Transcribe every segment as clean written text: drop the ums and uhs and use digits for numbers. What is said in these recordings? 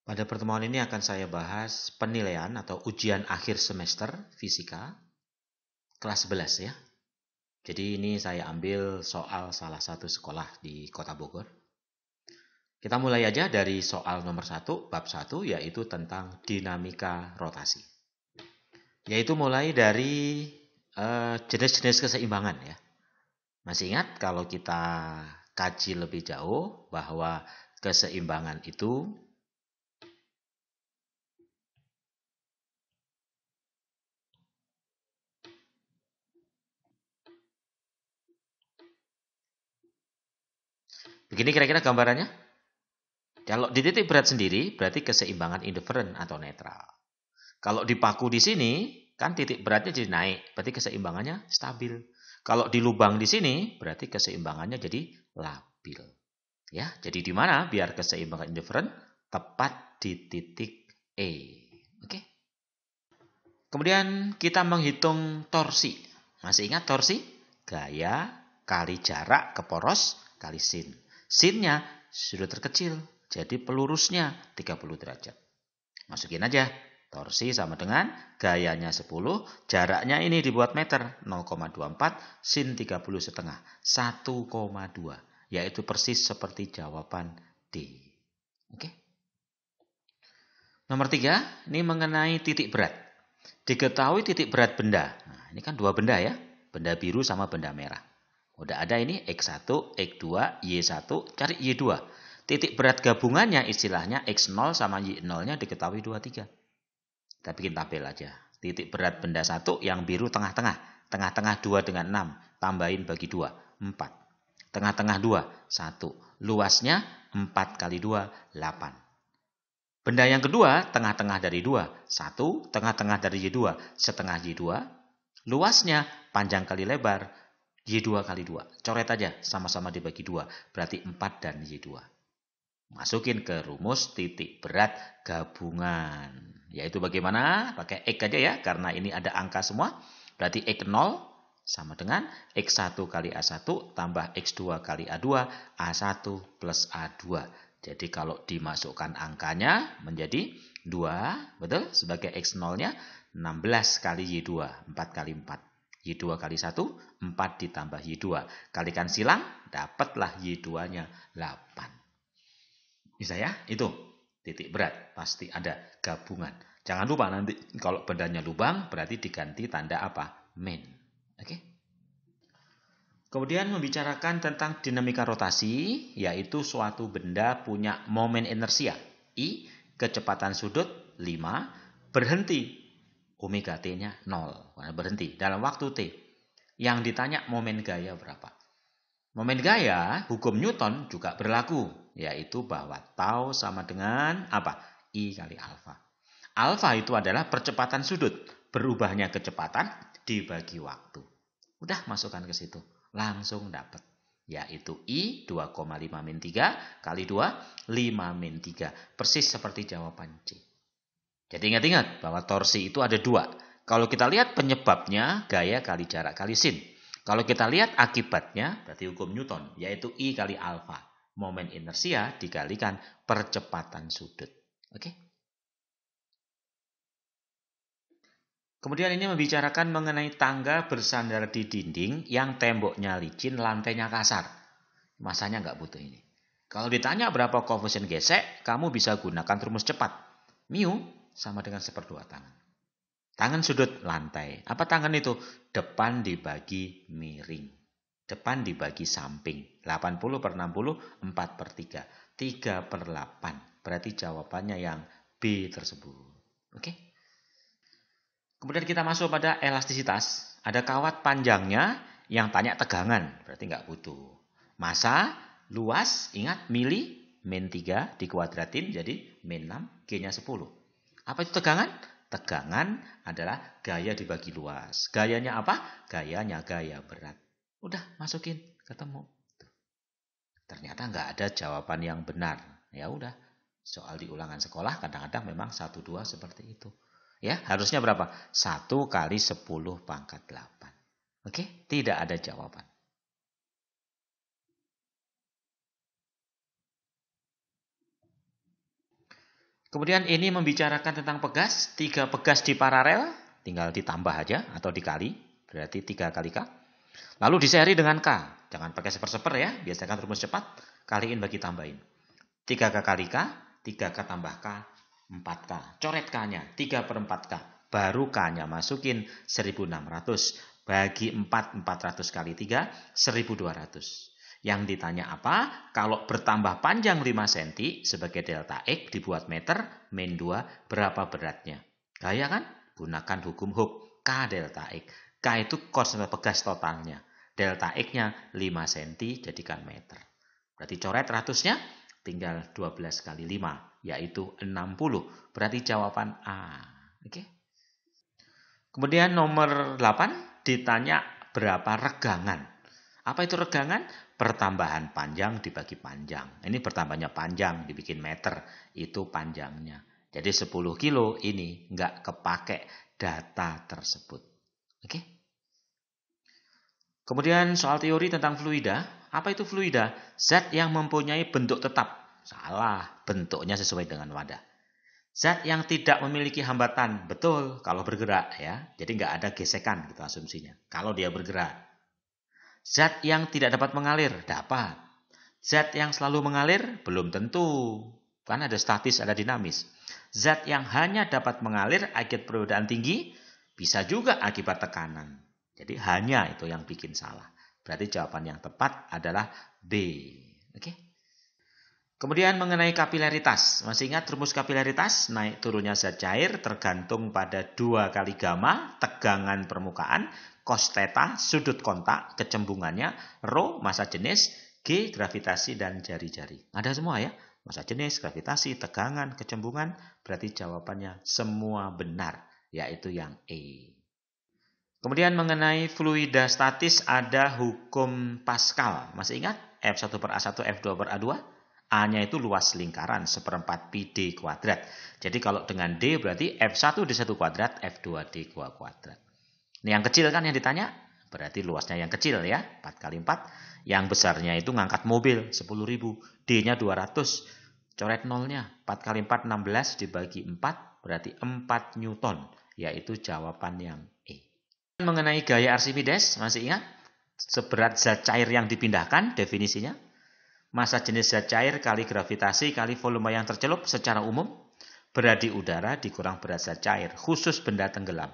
Pada pertemuan ini akan saya bahas penilaian atau ujian akhir semester fisika kelas 11 ya. Jadi ini saya ambil soal salah satu sekolah di Kota Bogor. Kita mulai aja dari soal nomor 1, bab 1, yaitu tentang dinamika rotasi. Yaitu mulai dari jenis-jenis keseimbangan ya. Masih ingat kalau kita kaji lebih jauh bahwa keseimbangan itu begini kira-kira gambarannya. Kalau di titik berat sendiri berarti keseimbangan indifferent atau netral. Kalau dipaku di sini kan titik beratnya jadi naik, berarti keseimbangannya stabil. Kalau di lubang di sini berarti keseimbangannya jadi labil. Ya, jadi di mana biar keseimbangan indifferent? Tepat di titik E. Oke. Kemudian kita menghitung torsi. Masih ingat torsi? Gaya kali jarak ke poros kali sin. Sinnya sudut terkecil, jadi pelurusnya 30 derajat. Masukin aja. Torsi sama dengan gayanya 10, jaraknya ini dibuat meter, 0,24, sin 30 setengah, 1,2. Yaitu persis seperti jawaban D. Oke. Nomor 3, ini mengenai titik berat. Diketahui titik berat benda. Nah, ini kan dua benda ya. Benda biru sama benda merah. Udah ada ini X1, X2, Y1, cari Y2. Titik berat gabungannya istilahnya X0 sama Y0-nya diketahui 23. Kita bikin tabel aja. Titik berat benda 1 yang biru tengah-tengah. Tengah-tengah 2 dengan 6. Tambahin bagi 2, 4. Tengah-tengah 2, 1. Luasnya 4 kali 2, 8. Benda yang kedua, tengah-tengah dari 2. 1, tengah-tengah dari Y2, setengah Y2. Luasnya panjang kali lebar, Y2 kali 2. Coret aja, sama-sama dibagi 2. Berarti 4 dan Y2. Masukin ke rumus titik berat gabungan. Yaitu bagaimana? Pakai X aja ya, karena ini ada angka semua. Berarti X0 sama dengan X1 kali A1 tambah X2 kali A2, A1 plus A2. Jadi kalau dimasukkan angkanya menjadi 2, betul? Sebagai X0-nya 16 kali Y2, 4 kali 4. Y2 kali 1, 4 ditambah Y2. Kalikan silang, dapatlah Y2-nya 8. Bisa ya? Itu titik berat. Pasti ada gabungan. Jangan lupa nanti kalau bendanya lubang berarti diganti tanda apa? Min. Oke. Kemudian membicarakan tentang dinamika rotasi, yaitu suatu benda punya momen inersia I, kecepatan sudut 5, berhenti omega T-nya 0. Berhenti dalam waktu T. Yang ditanya momen gaya berapa? Momen gaya, hukum Newton juga berlaku, yaitu bahwa tau sama dengan apa? I kali alfa. Alfa itu adalah percepatan sudut, berubahnya kecepatan dibagi waktu. Udah masukkan ke situ, langsung dapat. Yaitu I 2,5 min 3 kali 2, 5 min 3. Persis seperti jawaban C. Jadi ingat-ingat bahwa torsi itu ada dua. Kalau kita lihat penyebabnya, gaya kali jarak kali sin. Kalau kita lihat akibatnya, berarti hukum Newton, yaitu I kali alfa. Momen inersia dikalikan percepatan sudut. Oke? Kemudian ini membicarakan mengenai tangga bersandar di dinding yang temboknya licin, lantainya kasar. Masanya nggak butuh ini. Kalau ditanya berapa koefisien gesek, kamu bisa gunakan rumus cepat. Mu sama dengan 1/2 tangan. Tangan sudut lantai. Apa tangan itu? Depan dibagi miring. Depan dibagi samping. 80 per 60, 4 per 3. 3/8. Berarti jawabannya yang B tersebut. Oke? Kemudian kita masuk pada elastisitas. Ada kawat panjangnya yang tanya tegangan. Berarti nggak butuh. Massa, luas, ingat mili, min 3 dikuadratin jadi min 6, G-nya 10. Apa itu tegangan? Tegangan adalah gaya dibagi luas. Gayanya apa? Gayanya gaya berat. Udah masukin, ketemu. Ternyata nggak ada jawaban yang benar. Ya udah, soal di ulangan sekolah kadang-kadang memang 1-2 seperti itu. Ya, harusnya berapa? 1 kali 10 pangkat 8. Oke, tidak ada jawaban. Kemudian ini membicarakan tentang pegas. 3 pegas di paralel, tinggal ditambah aja atau dikali. Berarti 3 kali K. Lalu diseri dengan K. Jangan pakai seper-seper ya, biasakan rumus cepat. Kaliin bagi tambahin. 3K kali K, 3K tambah K, 4K. Coret K-nya, 3/4K. Baru K-nya masukin 1600. Bagi 4, 400 kali 3, 1200. Yang ditanya apa? Kalau bertambah panjang 5 cm sebagai delta X dibuat meter, min 2, berapa beratnya? Gaya kan? Gunakan hukum Hooke, K delta X. K itu konstanta pegas totalnya. Delta X-nya 5 cm, jadikan meter. Berarti coret ratusnya, tinggal 12 kali 5, yaitu 60. Berarti jawaban A. Oke. Kemudian nomor 8, ditanya berapa regangan. Apa itu regangan? Pertambahan panjang dibagi panjang. Ini bertambahnya panjang, dibikin meter. Itu panjangnya. Jadi 10 kilo ini nggak kepake data tersebut. Oke. Kemudian soal teori tentang fluida. Apa itu fluida? Zat yang mempunyai bentuk tetap. Salah, bentuknya sesuai dengan wadah. Zat yang tidak memiliki hambatan. Betul, kalau bergerak ya. Jadi nggak ada gesekan gitu asumsinya. Kalau dia bergerak. Zat yang tidak dapat mengalir, dapat. Zat yang selalu mengalir, belum tentu. Kan ada statis, ada dinamis. Zat yang hanya dapat mengalir akibat perbedaan tinggi, bisa juga akibat tekanan. Jadi hanya itu yang bikin salah. Berarti jawaban yang tepat adalah B. Oke. Kemudian mengenai kapilaritas. Masih ingat rumus kapilaritas? Naik turunnya zat cair tergantung pada 2 kali gamma, tegangan permukaan, cos theta, sudut kontak, kecembungannya, rho, massa jenis, G, gravitasi, dan jari-jari. Ada semua ya. Massa jenis, gravitasi, tegangan, kecembungan. Berarti jawabannya semua benar, yaitu yang E. Kemudian mengenai fluida statis ada hukum Pascal. Masih ingat? F1/A1, F2/A2? A-nya itu luas lingkaran, 1/4 pi D kuadrat. Jadi kalau dengan D berarti F1D1 kuadrat, F2D2 kuadrat. Ini yang kecil kan yang ditanya? Berarti luasnya yang kecil ya, 4 kali 4. Yang besarnya itu ngangkat mobil, 10.000. D-nya 200. Coret nolnya, 4 kali 4, 16 dibagi 4, berarti 4 Newton. Yaitu jawaban yang E. Mengenai gaya Archimedes, masih ingat? Seberat zat cair yang dipindahkan, definisinya. Massa jenis zat cair kali gravitasi kali volume yang tercelup secara umum. Berat di udara dikurang berat zat cair, khusus benda tenggelam.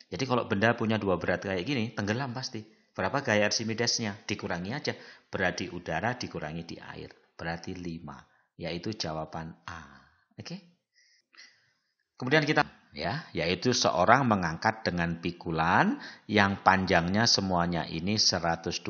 Jadi kalau benda punya 2 berat kayak gini, tenggelam pasti. Berapa gaya Archimedesnya? Dikurangi aja. Berat di udara dikurangi di air. Berarti 5. Yaitu jawaban A. Oke? Kemudian kita ya, yaitu seorang mengangkat dengan pikulan yang panjangnya semuanya ini 120.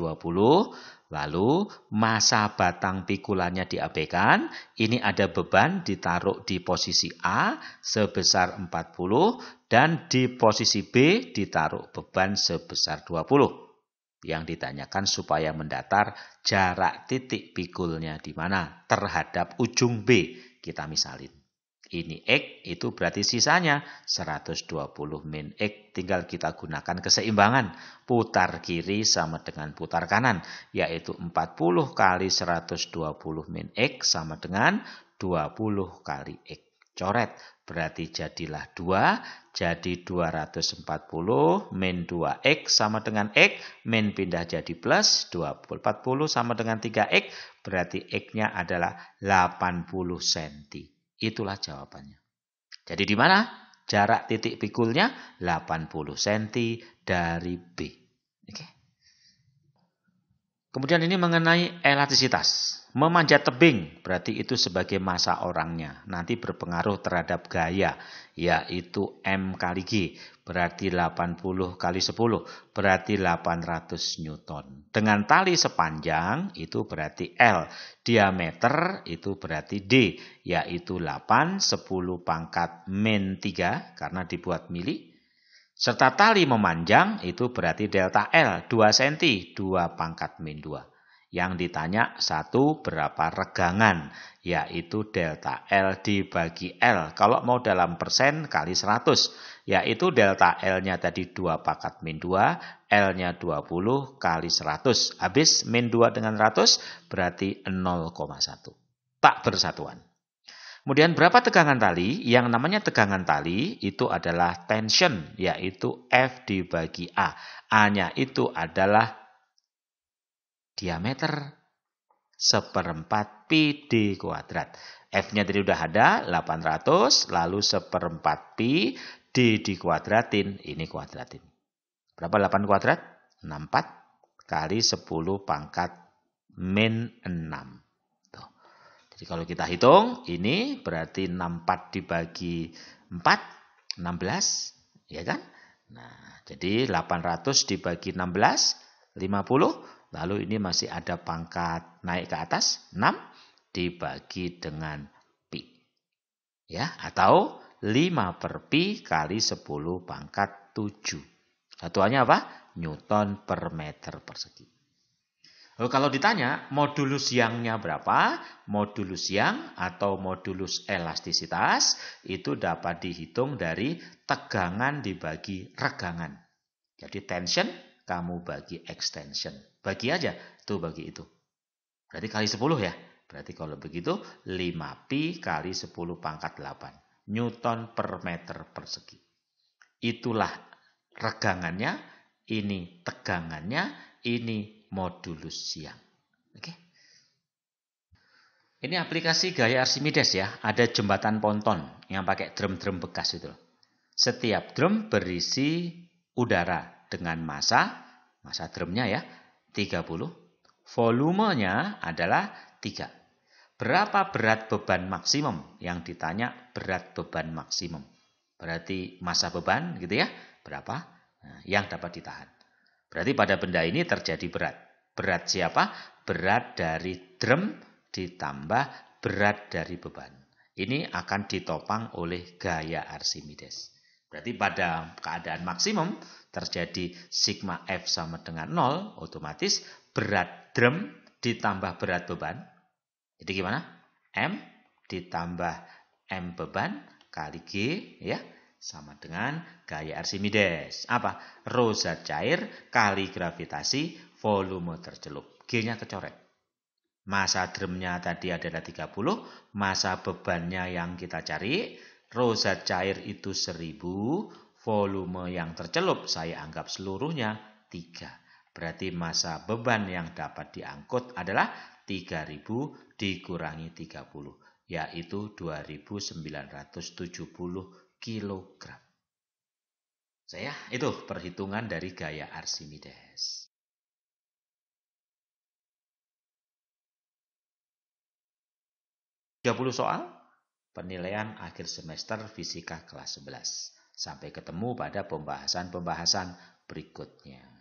Lalu massa batang pikulannya diabaikan. Ini ada beban ditaruh di posisi A sebesar 40 dan di posisi B ditaruh beban sebesar 20. Yang ditanyakan supaya mendatar jarak titik pikulnya di mana terhadap ujung B. Kita misalin. Ini X itu berarti sisanya 120 min X. Tinggal kita gunakan keseimbangan. Putar kiri sama dengan putar kanan. Yaitu 40 kali 120 min X sama dengan 20 kali X. Coret. Berarti jadilah 2. Jadi 240 min 2X sama dengan X. Min pindah jadi plus. 40 sama dengan 3X. Berarti X-nya adalah 80 cm. Itulah jawabannya. Jadi di mana? Jarak titik pikulnya 80 cm dari B. Oke. Kemudian ini mengenai elastisitas. Memanjat tebing berarti itu sebagai massa orangnya. Nanti berpengaruh terhadap gaya, yaitu M kali G. Berarti 80 kali 10, berarti 800 Newton. Dengan tali sepanjang itu berarti L. Diameter itu berarti D, yaitu 8, 10 pangkat min 3, karena dibuat mili. Serta tali memanjang itu berarti delta L, 2 cm, 2 pangkat min 2. Yang ditanya 1 berapa regangan, yaitu delta L dibagi L. Kalau mau dalam persen kali 100, yaitu delta L-nya tadi 2 pangkat min 2, L-nya 20 kali 100. Habis min 2 dengan 100 berarti 0,1. Tak bersatuan. Kemudian berapa tegangan tali? Yang namanya tegangan tali itu adalah tension, yaitu F dibagi A. A-nya itu adalah diameter 1/4 pi d kuadrat. F-nya tadi udah ada, 800, lalu 1/4 pi, d dikuadratin, ini kuadratin. Berapa 8 kuadrat? 64 kali 10 pangkat min 6. Tuh. Jadi kalau kita hitung, ini berarti 64 dibagi 4, 16, ya kan? Nah, jadi 800 dibagi 16, 50. Lalu ini masih ada pangkat naik ke atas, 6 dibagi dengan pi. Ya, atau 5 per pi kali 10 pangkat 7. Satuannya apa? Newton per meter persegi. Lalu kalau ditanya modulus Young-nya berapa? Modulus Young atau modulus elastisitas itu dapat dihitung dari tegangan dibagi regangan. Jadi tension kamu bagi extension. Bagi aja, tuh bagi itu. Berarti kali 10 ya. Berarti kalau begitu 5 pi kali 10 pangkat 8. Newton per meter persegi. Itulah regangannya, ini tegangannya, ini modulus Young. Oke. Ini aplikasi gaya Archimedes ya. Ada jembatan ponton yang pakai drum-drum bekas itu. Setiap drum berisi udara dengan masa drumnya ya 30. Volumenya adalah 3. Berapa berat beban maksimum? Yang ditanya berat beban maksimum. Berarti masa beban gitu ya. Berapa yang dapat ditahan. Berarti pada benda ini terjadi berat. Berat siapa? Berat dari drum ditambah berat dari beban. Ini akan ditopang oleh gaya Archimedes. Berarti pada keadaan maksimum terjadi sigma F sama dengan 0, otomatis berat drum ditambah berat beban. Jadi gimana? M ditambah M beban kali G ya. Sama dengan gaya Archimedes. Apa? Rho zat cair kali gravitasi volume tercelup. G-nya kecoret. Masa drumnya tadi adalah 30. Masa bebannya yang kita cari. Rho zat cair itu 1000. Volume yang tercelup saya anggap seluruhnya 3. Berarti masa beban yang dapat diangkut adalah 3000 dikurangi 30. Yaitu 2970 kilogram. Saya itu perhitungan dari gaya Archimedes. Soal penilaian akhir semester fisika kelas 11. Sampai ketemu pada pembahasan-pembahasan berikutnya.